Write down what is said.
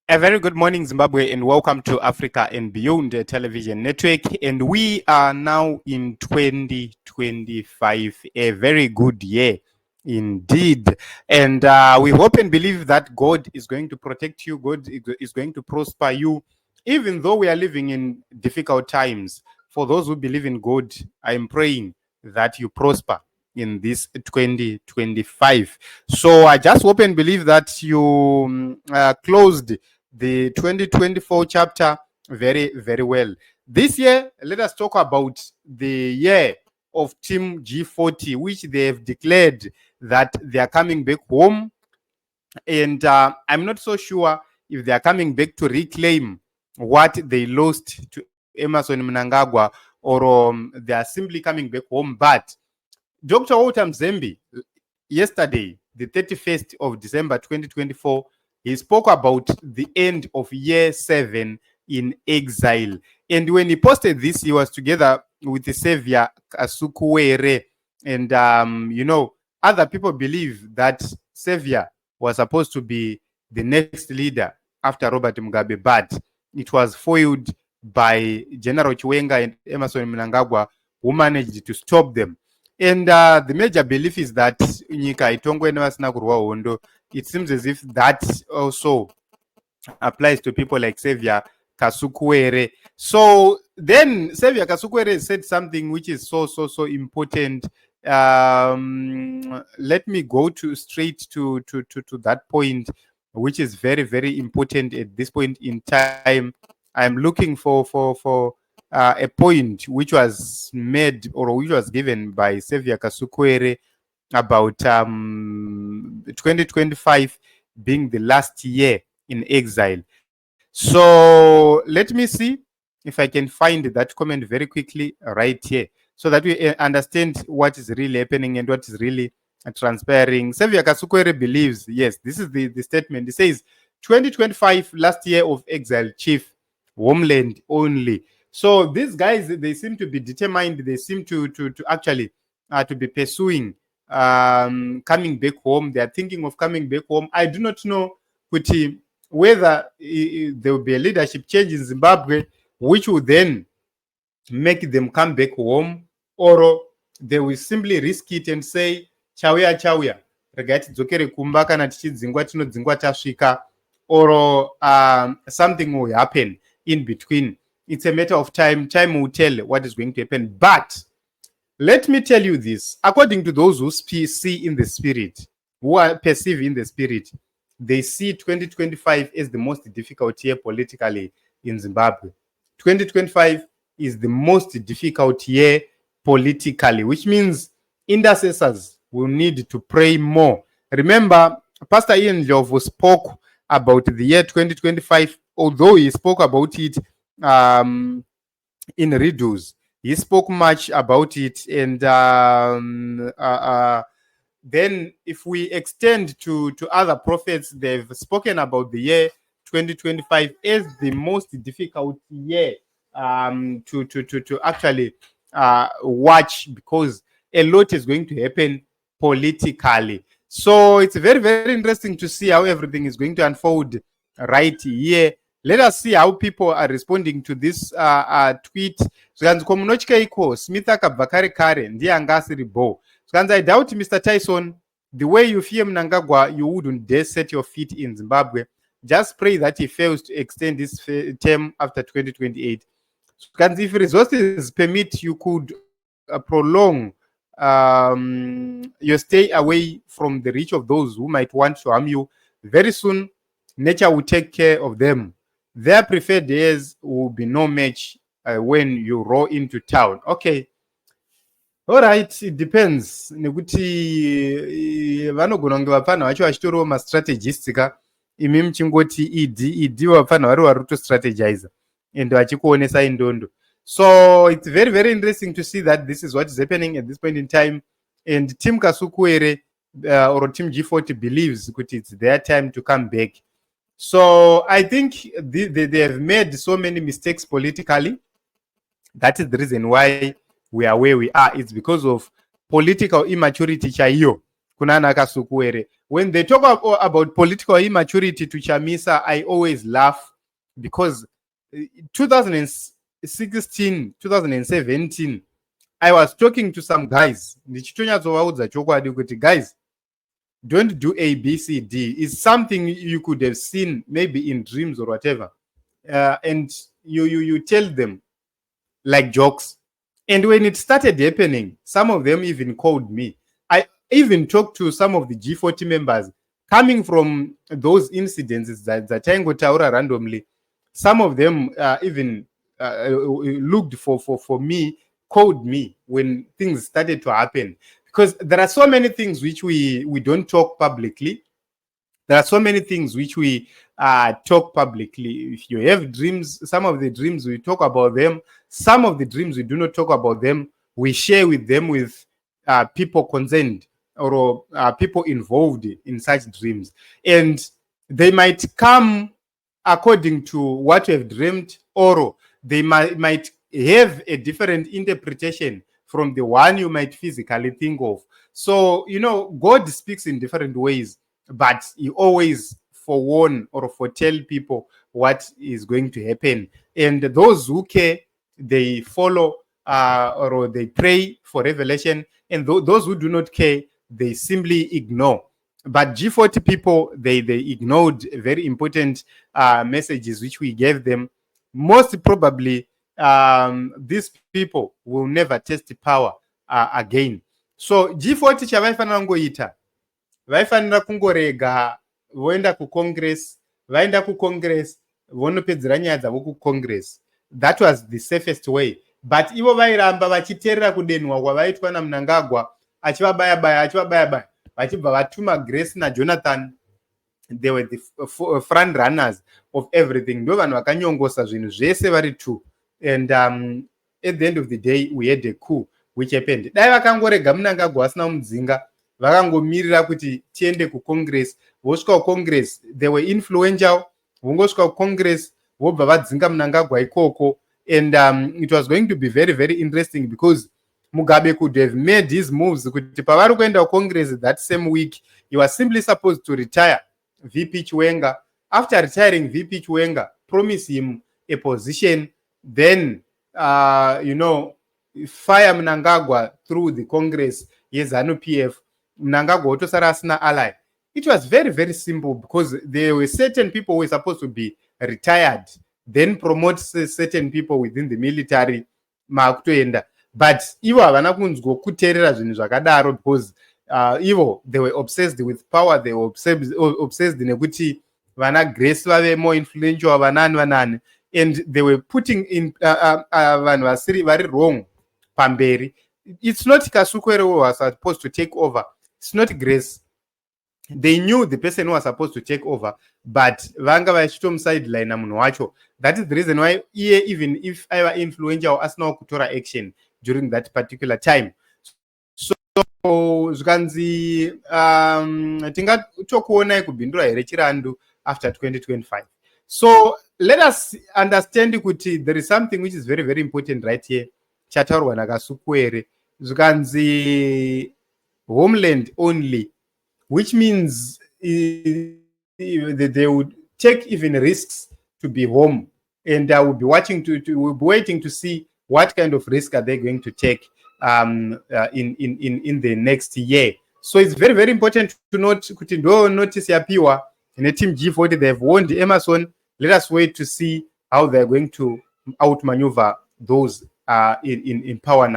A very good morning, Zimbabwe, and welcome to Africa and Beyond Television Network. And we are now in 2025, a very good year indeed. And we hope and believe that God is going to protect you, God is going to prosper you, even though we are living in difficult times. For those who believe in God, I am praying that you prosper in this 2025. So I just hope and believe that you closed the 2024 chapter very, very well. This year, let us talk about the year of Team G40, which they have declared that they are coming back home. And I'm not so sure if they are coming back to reclaim what they lost to Emerson Mnangagwa, or they are simply coming back home. But Dr. Walter Mzembe, yesterday, the 31st of December 2024, he spoke about the end of year 7 in exile. And when he posted this, he was together with the Savior Kasukuwere. And, other people believe that Savior was supposed to be the next leader after Robert Mugabe, but it was foiled by General Chiwenga and Emerson Mnangagwa, who managed to stop them. And the major belief is that it seems as if that also applies to people like Savior Kasukuwere. So then Savior Kasukuwere said something which is so important. Let me go straight to that point, which is very, very important at this point in time. I'm looking for a point which was made or which was given by Savior Kasukuwere about 2025 being the last year in exile. So let me see if I can find that comment very quickly right here, so that we understand what is really happening and what is really transpiring. Savior Kasukuwere believes, yes, this is the statement. He says, 2025, last year of exile, chief, homeland only. So these guys, they seem to be determined. They seem to actually to be pursuing coming back home. They are thinking of coming back home. I do not know whether there will be a leadership change in Zimbabwe, which will then make them come back home, or they will simply risk it and say, chauya, regai tidzokere kumba kana tichidzingwa tinodzingwa tasvika, or something will happen in between. It's a matter of time. Time will tell what is going to happen. But let me tell you this. According to those who see in the spirit, who are perceive in the spirit, they see 2025 as the most difficult year politically in Zimbabwe. 2025 is the most difficult year politically, which means intercessors will need to pray more. Remember, Pastor Ian Ndlovu spoke about the year 2025, although he spoke about it in riddles. He spoke much about it, and then if we extend to other prophets, they've spoken about the year 2025 as the most difficult year to actually watch, because a lot is going to happen politically. So it's very, very interesting to see how everything is going to unfold right here. Let us see how people are responding to this tweet. Zvikanzi komunotyaiko Smith akabva kare kare ndiye anga asiri bo. Zvikanzi I doubt Mr. Tyson, the way you fear Mnangagwa, you wouldn't dare set your feet in Zimbabwe. Just pray that he fails to extend this term after 2028. Zvikanzi if resources permit, you could prolong your stay away from the reach of those who might want to harm you. Very soon, nature will take care of them. Their preferred days will be no match when you roll into town. Okay. All right, it depends. Nekuti vanogona kunge vapana vacho vachitoriwo mastrategist ka imi muchingoti idi vapana vari vari kutostrategize and vachikuonesa indondo. So it's very, very interesting to see that this is what is happening at this point in time. And Team Kasukuwere or Team G40 believes that it's their time to come back. So I think they have made so many mistakes politically. That is the reason why we are where we are. It's because of political immaturity chaiyo. kunana Kasukuere. When they talk about political immaturity to Chamisa, I always laugh because 2016, 2017, I was talking to some guys. Guys, don't do A, B, C, D. It's something you could have seen maybe in dreams or whatever. And you tell them like jokes. And when it started happening, some of them even called me. I even talked to some of the G40 members coming from those incidences that Tango Taura randomly. Some of them even looked for me, called me when things started to happen. Because there are so many things which we don't talk publicly. There are so many things which we talk publicly. If you have dreams, some of the dreams we talk about them. Some of the dreams we do not talk about them. We share with them with people concerned or people involved in such dreams. And they might come according to what you have dreamed, or they might have a different interpretation from the one you might physically think of. So, God speaks in different ways, but he always forewarn or foretell people what is going to happen. And those who care, they follow or they pray for revelation. And those who do not care, they simply ignore. But G40 people, they ignored very important messages which we gave them. Most probably, these people will never test the power again. So G40 chavaifanira kungoita, vaifanira kungorega voenda kucongress, vaenda kucongress vonopedzera nyaya dzavo kucongress. That was the safest way. But ivo vairamba vachiteerera kudenhwa kwavaitwa naMnangagwa, achivabaya vachibva vatuma Grace naJonathan. They were the front runners of everything. Ndo vanhu vakanyongosa zvinhu zvese vari two. And at the end of the day, we had a coup which happened. Dai vakangorega Mnangagwa asina mudzinga, vakangomirira kuti tiende kucongress, vosvika kucongress, they were influential, vongosvika kucongress, vobva vadzinga Mnangagwa ikoko. And it was going to be very, very interesting because Mugabe could have made his moves. Kuti pavari kuenda kucongress that same week, he was simply supposed to retire VP Chiwenga. After retiring VP Chiwenga, promise him a position, then, fire Mnangagwa through the Congress, ZANU-PF, Mnangagwa otosara asina ally. It was very, very simple because there were certain people who were supposed to be retired, then promote certain people within the military, maakutoenda. But ivo havana kunzwokuteerera zvinhu zvakadaro because ivo, they were obsessed with power, they were obsessed nekuti vana Grace vave more influential, vanani, and they were putting in vanhu vari wrong pamberi. It's not Kasukwere who was supposed to take over. It's not Grace. They knew the person who was supposed to take over, but vanga vachitom sideline namunhu wacho. That is the reason why even if I were influential, asina kutora action during that particular time. So zvikanzi tingatokuonai kubhindura here chirandu after 2025. So let us understand kuti there is something which is very, very important right here, chataurwa naKasukwere, zvikanzi homeland only, which means they would take even risks to be home, and I will be waiting to see what kind of risk are they going to take in the next year. So it's very, very important to note kuti ndo notice yapiwa in team G40. They have won the Emerson. Let us wait to see how they're going to outmaneuver those in power now.